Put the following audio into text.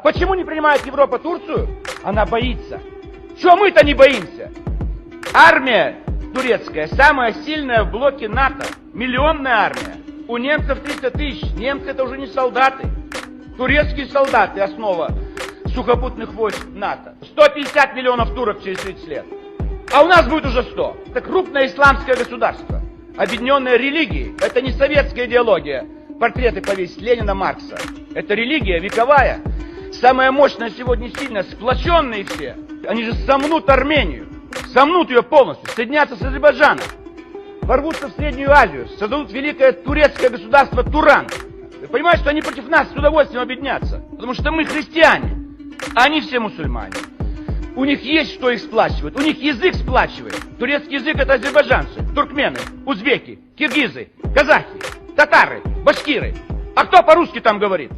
Почему не принимает Европа Турцию? Она боится. Чего мы-то не боимся? Армия турецкая самая сильная в блоке НАТО. Миллионная армия. У немцев 300 тысяч. Немцы это уже не солдаты. Турецкие солдаты — основа сухопутных войск НАТО. 150 миллионов турок через 30 лет. А у нас будет уже 100. Это крупное исламское государство, объединенное религией. Это не советская идеология. Портреты повесить Ленина, Маркса. Это религия вековая. Самая мощная сегодня, сильная, сплоченные все. Они же сомнут Армению. Сомнут ее полностью. Соединятся с Азербайджаном. Ворвутся в Среднюю Азию. Создадут великое турецкое государство Туран. Вы понимаете, что они против нас с удовольствием объединятся? Потому что мы христиане, а они все мусульмане. У них есть что их сплачивает. У них язык сплачивает. Турецкий язык — это азербайджанцы, туркмены, узбеки, киргизы, казахи, татары, башкиры. А кто по-русски там говорит?